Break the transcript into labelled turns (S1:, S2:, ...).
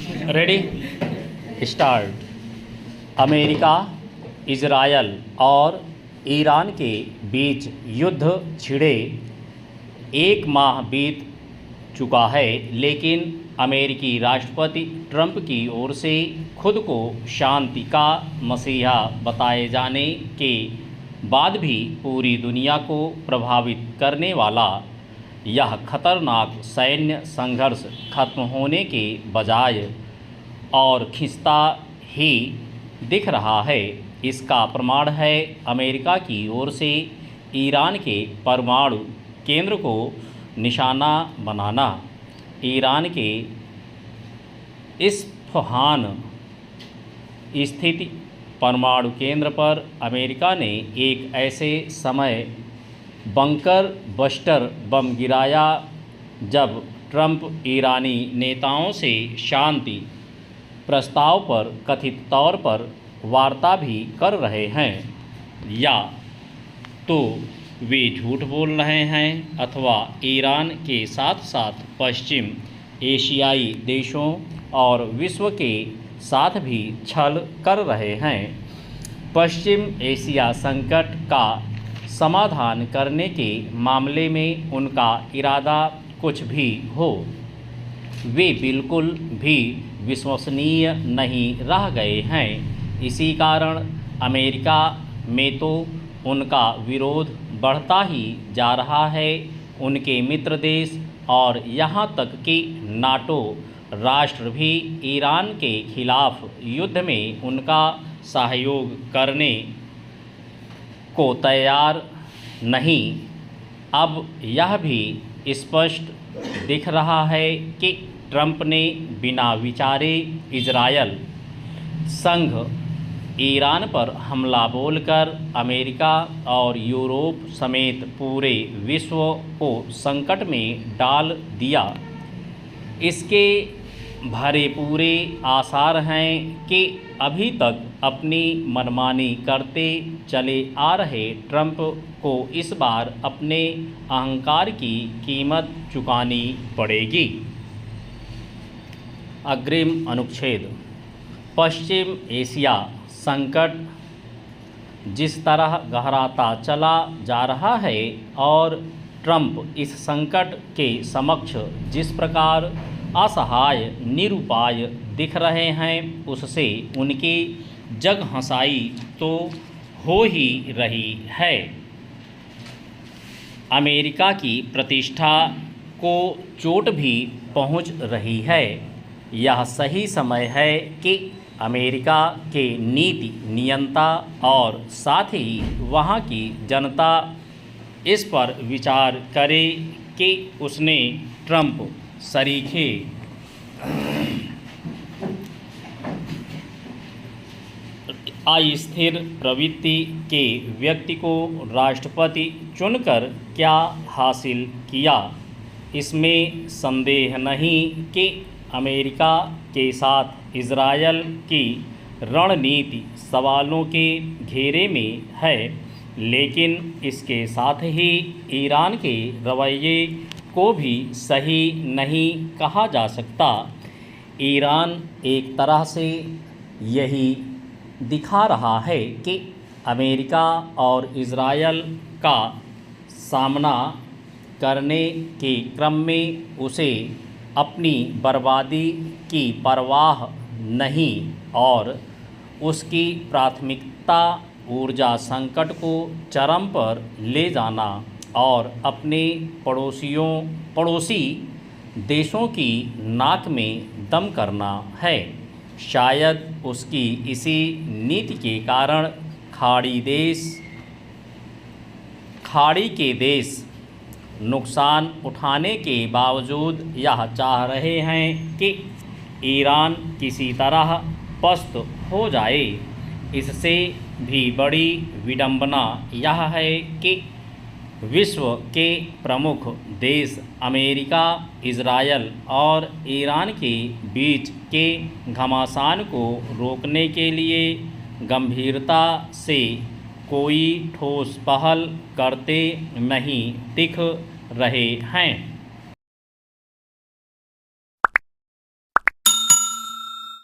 S1: Ready start. America, Israel और Iran के बीच युद्ध छिड़े 1 माह बीत चुका है, लेकिन अमेरिकी राष्ट्रपति ट्रंप की ओर से खुद को शांति का मसीहा बताए जाने के बाद भी पूरी दुनिया को प्रभावित करने वाला यह खतरनाक सैन्य संघर्ष खत्म होने के बजाय और खिंचता ही दिख रहा है। इसका प्रमाण है अमेरिका की ओर से ईरान के परमाणु केंद्र को निशाना बनाना। ईरान के इस्फहान स्थित परमाणु केंद्र पर अमेरिका ने एक ऐसे समय बंकर बस्टर बम गिराया जब ट्रंप ईरानी नेताओं से शांति प्रस्ताव पर कथित तौर पर वार्ता भी कर रहे हैं, या तो वे झूठ बोल रहे हैं अथवा ईरान के साथ साथ पश्चिम एशियाई देशों और विश्व के साथ भी छल कर रहे हैं। पश्चिम एशिया संकट का समाधान करने के मामले में उनका इरादा कुछ भी हो, वे बिल्कुल भी विश्वसनीय नहीं रह गए हैं। इसी कारण अमेरिका में तो उनका विरोध बढ़ता ही जा रहा है। उनके मित्र देश और यहाँ तक कि नाटो राष्ट्र भी ईरान के खिलाफ युद्ध में उनका सहयोग करने को तैयार नहीं। अब यह भी स्पष्ट दिख रहा है कि ट्रंप ने बिना विचारे इजरायल संघ ईरान पर हमला बोलकर अमेरिका और यूरोप समेत पूरे विश्व को संकट में डाल दिया। इसके भरे पूरे आसार हैं कि अभी तक अपनी मनमानी करते चले आ रहे ट्रंप को इस बार अपने अहंकार की कीमत चुकानी पड़ेगी। अग्रिम अनुच्छेद। पश्चिम एशिया संकट जिस तरह गहराता चला जा रहा है और ट्रंप इस संकट के समक्ष जिस प्रकार असहाय निरुपाय दिख रहे हैं, उससे उनकी जग हंसाई तो हो ही रही है। अमेरिका की प्रतिष्ठा को चोट भी पहुंच रही है। यह सही समय है कि अमेरिका के नीति नियंता और साथ ही वहां की जनता इस पर विचार करे कि उसने ट्रंप सरीखे अस्थिर प्रवृत्ति के व्यक्ति को राष्ट्रपति चुनकर क्या हासिल किया। इसमें संदेह नहीं कि अमेरिका के साथ इजरायल की रणनीति सवालों के घेरे में है, लेकिन इसके साथ ही ईरान के रवैये को भी सही नहीं कहा जा सकता। ईरान एक तरह से यही दिखा रहा है कि अमेरिका और इजरायल का सामना करने के क्रम में उसे अपनी बर्बादी की परवाह नहीं और उसकी प्राथमिकता ऊर्जा संकट को चरम पर ले जाना और अपने पड़ोसी देशों की नाक में दम करना है। शायद उसकी इसी नीति के कारण खाड़ी के देश नुकसान उठाने के बावजूद यह चाह रहे हैं कि ईरान किसी तरह पस्त हो जाए। इससे भी बड़ी विडंबना यह है कि विश्व के प्रमुख देश अमेरिका, इजरायल और ईरान के बीच के घमासान को रोकने के लिए गंभीरता से कोई ठोस पहल करते नहीं दिख रहे हैं।